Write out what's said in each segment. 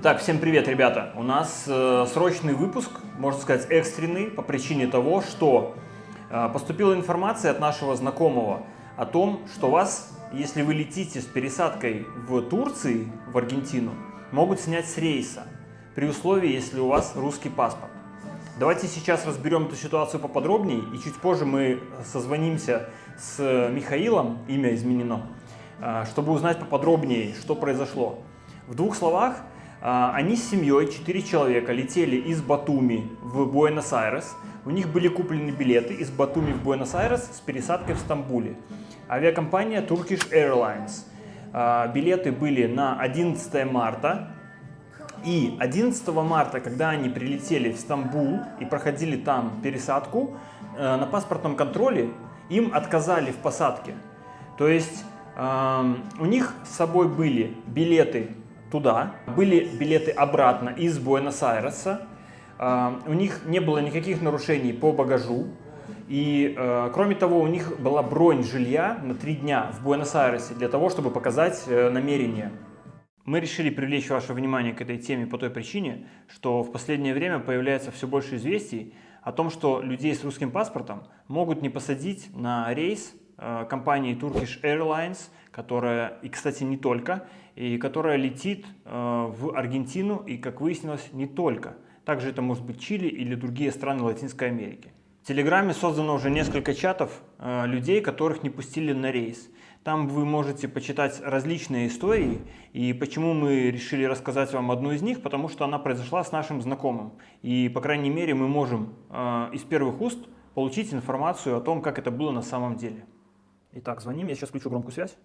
Итак, всем привет, ребята! У нас срочный выпуск, можно сказать, экстренный, по причине того, что поступила информация от нашего знакомого о том, что вас, если вы летите с пересадкой в Турции, в Аргентину, могут снять с рейса, при условии, если у вас русский паспорт. Давайте сейчас разберем эту ситуацию поподробнее, и чуть позже мы созвонимся с Михаилом, имя изменено, чтобы узнать поподробнее, что произошло. В двух словах, они с семьей, 4 человека, летели из Батуми в Буэнос-Айрес. У них были куплены билеты из Батуми в Буэнос-Айрес с пересадкой в Стамбуле. Авиакомпания Turkish Airlines. Билеты были на 11 марта. И 11 марта, когда они прилетели в Стамбул и проходили там пересадку, на паспортном контроле им отказали в посадке. То есть у них с собой были билеты туда, были билеты обратно из Буэнос-Айреса, у них не было никаких нарушений по багажу, и кроме того, у них была бронь жилья на 3 дня в Буэнос-Айресе для того, чтобы показать намерение. Мы решили привлечь ваше внимание к этой теме по той причине, что в последнее время появляется все больше известий о том, что людей с русским паспортом могут не посадить на рейс компании Turkish Airlines, которая, и, кстати, не только, и которая летит в Аргентину, и, как выяснилось, не только. Также это может быть Чили или другие страны Латинской Америки. В Телеграме создано уже несколько чатов людей, которых не пустили на рейс. Там вы можете почитать различные истории, и почему мы решили рассказать вам одну из них, потому что она произошла с нашим знакомым. И, по крайней мере, мы можем из первых уст получить информацию о том, как это было на самом деле. Итак, звоним, я сейчас включу громкую связь.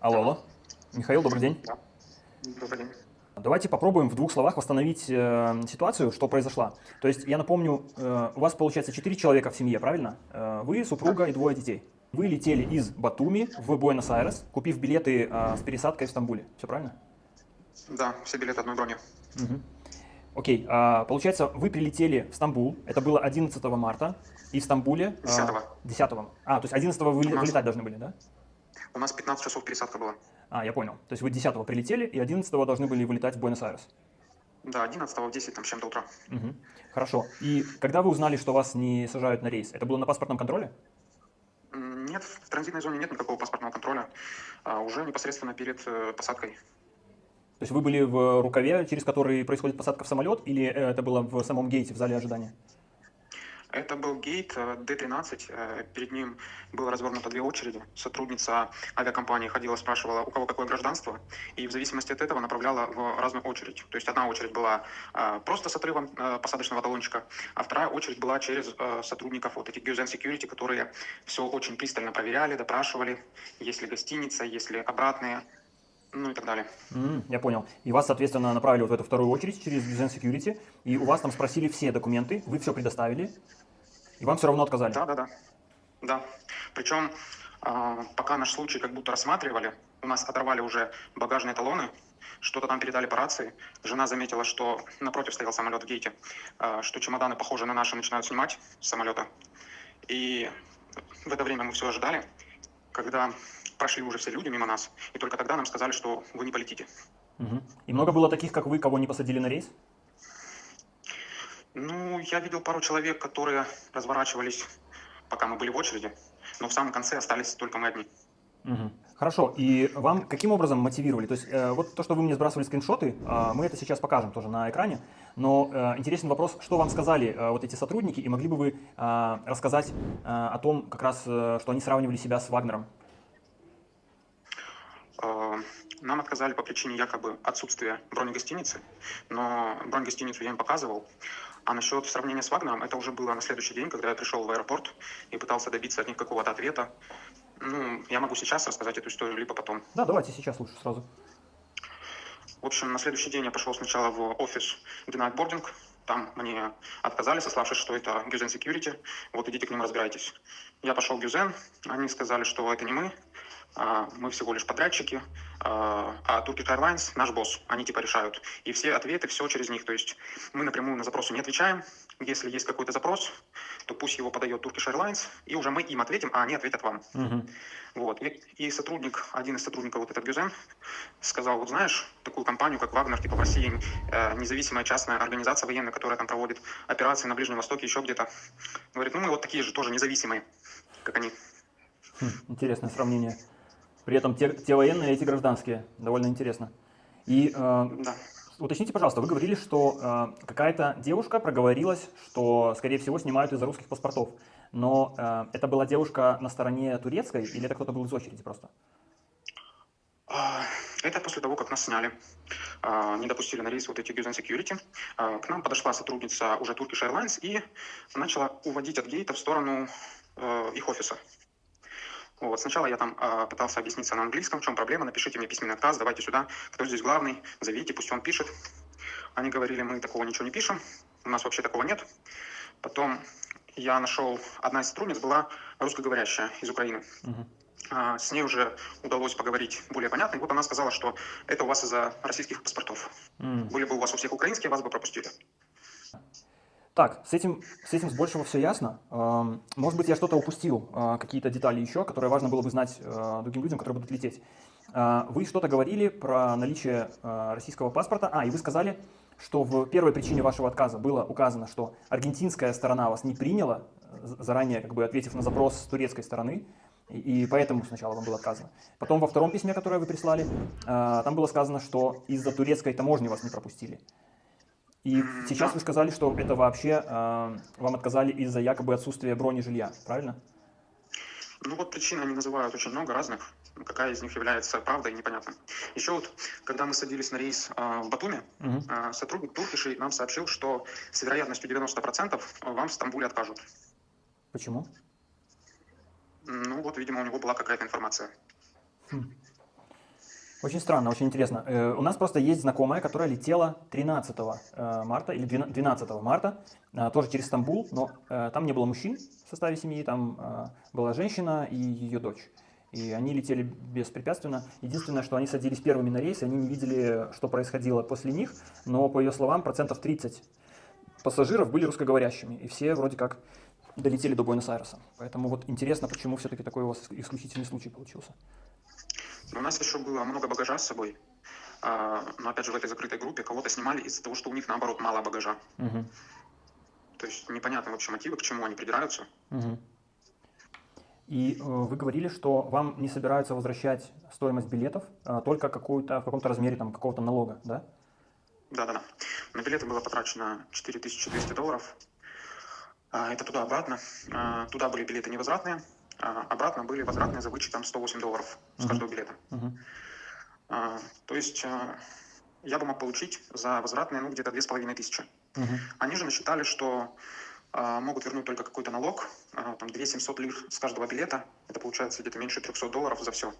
Алло. Михаил, добрый день. Да. Добрый день. Давайте попробуем в 2 словах восстановить ситуацию, что произошла. То есть, я напомню, у вас получается 4 человека в семье, правильно? Вы, супруга и 2 детей. Вы летели из Батуми в Буэнос-Айрес, купив билеты с пересадкой в Стамбуле. Все правильно? Да, все билеты одной брони. Угу. Окей, получается, вы прилетели в Стамбул, это было 11 марта, и в Стамбуле... 10-го. 10-го. То есть 11-го вы вылетать должны были, да? У нас 15 часов пересадка была. Я понял. То есть вы 10-го прилетели, и 11-го должны были вылетать в Буэнос-Айрес. Да, 11-го в 10 там с чем-то утра. Угу. Хорошо. И когда вы узнали, что вас не сажают на рейс, это было на паспортном контроле? Нет, в транзитной зоне нет никакого паспортного контроля, уже непосредственно перед посадкой. То есть вы были в рукаве, через который происходит посадка в самолет, или это было в самом гейте, в зале ожидания? Это был гейт D13, перед ним было развернуто 2 очереди. Сотрудница авиакомпании ходила, спрашивала, у кого какое гражданство, и в зависимости от этого направляла в разную очередь. То есть одна очередь была просто с отрывом посадочного талончика, а вторая очередь была через сотрудников вот этих Guzen Security, которые все очень пристально проверяли, допрашивали, есть ли гостиница, есть ли обратные, ну и так далее. Я понял. И вас, соответственно, направили вот в эту вторую очередь через Guzen Security, и у вас там спросили все документы, вы все предоставили, и вам все равно отказали? Да. Причем, пока наш случай как будто рассматривали, у нас оторвали уже багажные талоны, что-то там передали по рации. Жена заметила, что напротив стоял самолет в гейте, что чемоданы, похожие на наши, начинают снимать с самолета. И в это время мы все ожидали, когда прошли уже все люди мимо нас, и только тогда нам сказали, что вы не полетите. Угу. И много было таких, как вы, кого не посадили на рейс? Ну, я видел пару человек, которые разворачивались, пока мы были в очереди, но в самом конце остались только мы одни. Угу. Хорошо, и вам каким образом мотивировали? То есть вот то, что вы мне сбрасывали скриншоты, мы это сейчас покажем тоже на экране, но интересен вопрос, что вам сказали вот эти сотрудники, и могли бы вы рассказать о том, как раз, что они сравнивали себя с Вагнером? Нам отказали по причине якобы отсутствия бронегостиницы, но бронегостиницу я им показывал. А насчет сравнения с Вагнером, это уже было на следующий день, когда я пришел в аэропорт и пытался добиться от них какого-то ответа. Ну, я могу сейчас рассказать эту историю, либо потом. Да, давайте сейчас лучше сразу. В общем, на следующий день я пошел сначала в офис Denied Boarding. Там мне отказали, сославшись, что это Guzen Security. Вот идите к ним разбирайтесь. Я пошел в Guzen, они сказали, что это не мы. мы всего лишь подрядчики, а Turkish Airlines наш босс, они типа решают. И все ответы, все через них. То есть мы напрямую на запросы не отвечаем. Если есть какой-то запрос, то пусть его подает Turkish Airlines, и уже мы им ответим, а они ответят вам. Вот. И один из сотрудников, вот этот Гюзен, сказал, вот знаешь, такую компанию, как Вагнер, типа в России, независимая частная организация военная, которая там проводит операции на Ближнем Востоке, еще где-то. Говорит, ну мы вот такие же, тоже независимые, как они. Интересное сравнение. При этом те военные, эти гражданские. Довольно интересно. И Да. уточните, пожалуйста, вы говорили, что какая-то девушка проговорилась, что, скорее всего, снимают из-за русских паспортов. Но это была девушка на стороне турецкой или это кто-то был из очереди просто? Это после того, как нас сняли, не допустили на рейс вот эти Guzan Security. К нам подошла сотрудница уже Turkish Airlines и начала уводить от гейта в сторону их офиса. Вот. Сначала я там пытался объясниться на английском, в чем проблема, напишите мне письменный отказ, давайте сюда, кто здесь главный, зовите, пусть он пишет. Они говорили, мы такого ничего не пишем, у нас вообще такого нет. Потом я нашел, одна из сотрудниц была русскоговорящая из Украины. С ней уже удалось поговорить более понятно. И вот она сказала, что это у вас из-за российских паспортов. Были бы у вас у всех украинские, вас бы пропустили. Так, с этим с большего все ясно. Может быть, я что-то упустил, какие-то детали еще, которые важно было бы знать другим людям, которые будут лететь. Вы что-то говорили про наличие российского паспорта. И вы сказали, что в первой причине вашего отказа было указано, что аргентинская сторона вас не приняла, заранее как бы ответив на запрос с турецкой стороны, и поэтому сначала вам было отказано. Потом во втором письме, которое вы прислали, там было сказано, что из-за турецкой таможни вас не пропустили. И сейчас вы сказали, что это вообще вам отказали из-за якобы отсутствия брони жилья, правильно? Ну вот причин они называют очень много разных. Какая из них является правдой, непонятно. Еще вот, когда мы садились на рейс в Батуми, сотрудник Туркиши нам сообщил, что с вероятностью 90% вам в Стамбуле откажут. Почему? Ну вот, видимо, у него была какая-то информация. Очень странно, очень интересно. У нас просто есть знакомая, которая летела 13 марта или 12 марта, тоже через Стамбул, но там не было мужчин в составе семьи, там была женщина и ее дочь. И они летели беспрепятственно. Единственное, что они садились первыми на рейс, и они не видели, что происходило после них, но, по ее словам, 30% пассажиров были русскоговорящими, и все вроде как долетели до Буэнос-Айреса. Поэтому вот интересно, почему все-таки такой у вас исключительный случай получился. У нас еще было много багажа с собой, но опять же в этой закрытой группе кого-то снимали из-за того, что у них наоборот мало багажа. То есть непонятны вообще мотивы, к чему они придираются. И вы говорили, что вам не собираются возвращать стоимость билетов, только в каком-то размере какого-то налога, да? Да. На билеты было потрачено $4200. Это туда-обратно. Туда были билеты невозвратные. Обратно были возвратные за вычетом $108 с каждого билета. То есть я бы мог получить за возвратные где-то 2500. Они же насчитали, что могут вернуть только какой-то налог, там 2700 лир с каждого билета, это получается где-то меньше $300 за все.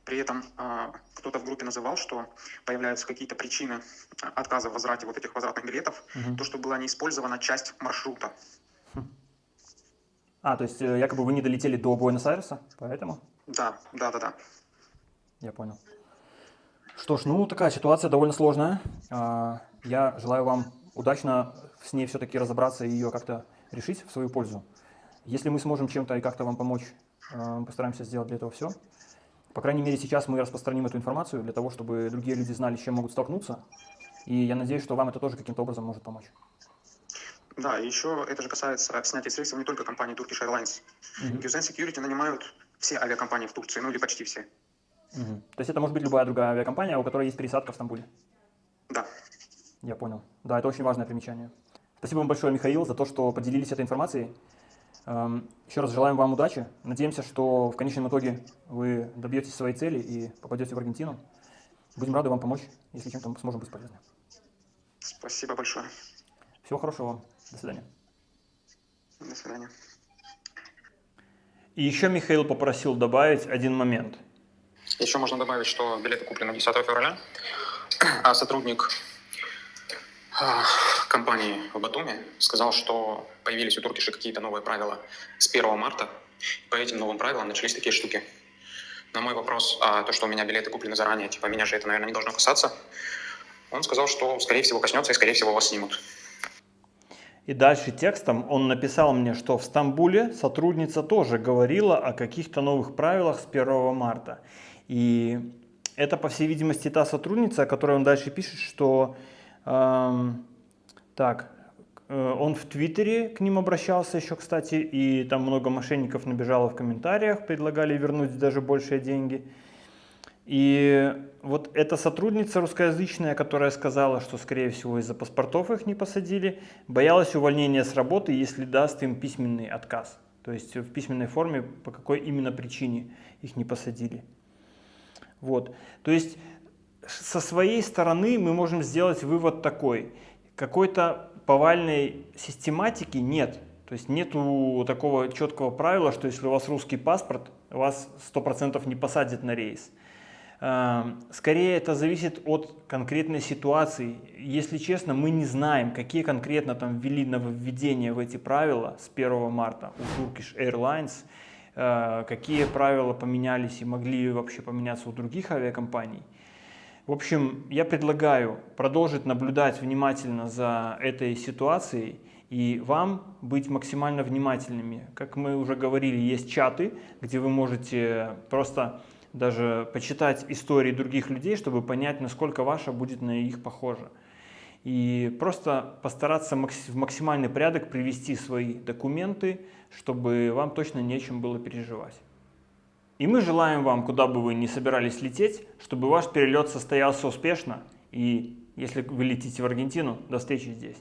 При этом кто-то в группе называл, что появляются какие-то причины отказа в возврате вот этих возвратных билетов, то, что была не использована часть маршрута. То есть якобы вы не долетели до Буэнос-Айреса, поэтому? Да. Я понял. Что ж, такая ситуация довольно сложная. Я желаю вам удачно с ней все-таки разобраться и ее как-то решить в свою пользу. Если мы сможем чем-то и как-то вам помочь, постараемся сделать для этого все. По крайней мере, сейчас мы распространим эту информацию для того, чтобы другие люди знали, с чем могут столкнуться. И я надеюсь, что вам это тоже каким-то образом может помочь. Да, и еще это же касается снятия с рейсов не только компании Turkish Airlines. Guzan Security нанимают все авиакомпании в Турции, или почти все. То есть это может быть любая другая авиакомпания, у которой есть пересадка в Стамбуле? Да. Я понял. Да, это очень важное примечание. Спасибо вам большое, Михаил, за то, что поделились этой информацией. Еще раз желаем вам удачи. Надеемся, что в конечном итоге вы добьетесь своей цели и попадете в Аргентину. Будем рады вам помочь, если чем-то сможем быть полезны. Спасибо большое. Всего хорошего вам. До свидания. До свидания. И еще Михаил попросил добавить один момент. Еще можно добавить, что билеты куплены 10 февраля, а сотрудник компании в Батуми сказал, что появились у Туркиши какие-то новые правила с 1 марта. По этим новым правилам начались такие штуки. На мой вопрос, то, что у меня билеты куплены заранее, типа, меня же это, наверное, не должно касаться, он сказал, что, скорее всего, коснется и, скорее всего, вас снимут. И дальше текстом он написал мне, что в Стамбуле сотрудница тоже говорила о каких-то новых правилах с 1 марта. И это, по всей видимости, та сотрудница, о которой он дальше пишет, что он в Твиттере к ним обращался еще, кстати, и там много мошенников набежало в комментариях, предлагали вернуть даже большие деньги. И вот эта сотрудница русскоязычная, которая сказала, что, скорее всего, из-за паспортов их не посадили, боялась увольнения с работы, если даст им письменный отказ. То есть в письменной форме, по какой именно причине их не посадили. Вот. То есть со своей стороны мы можем сделать вывод такой. Какой-то повальной систематики нет. То есть нету такого четкого правила, что если у вас русский паспорт, вас 100% не посадят на рейс. Скорее это зависит от конкретной ситуации. Если честно, мы не знаем, какие конкретно там ввели нововведения в эти правила с 1 марта у Turkish Airlines, какие правила поменялись и могли вообще поменяться у других авиакомпаний. В общем, я предлагаю продолжить наблюдать внимательно за этой ситуацией и вам быть максимально внимательными. Как мы уже говорили, есть чаты, где вы можете просто даже почитать истории других людей, чтобы понять, насколько ваша будет на их похожа. И просто постараться в максимальный порядок привести свои документы, чтобы вам точно не о чем было переживать. И мы желаем вам, куда бы вы ни собирались лететь, чтобы ваш перелет состоялся успешно. И если вы летите в Аргентину, до встречи здесь.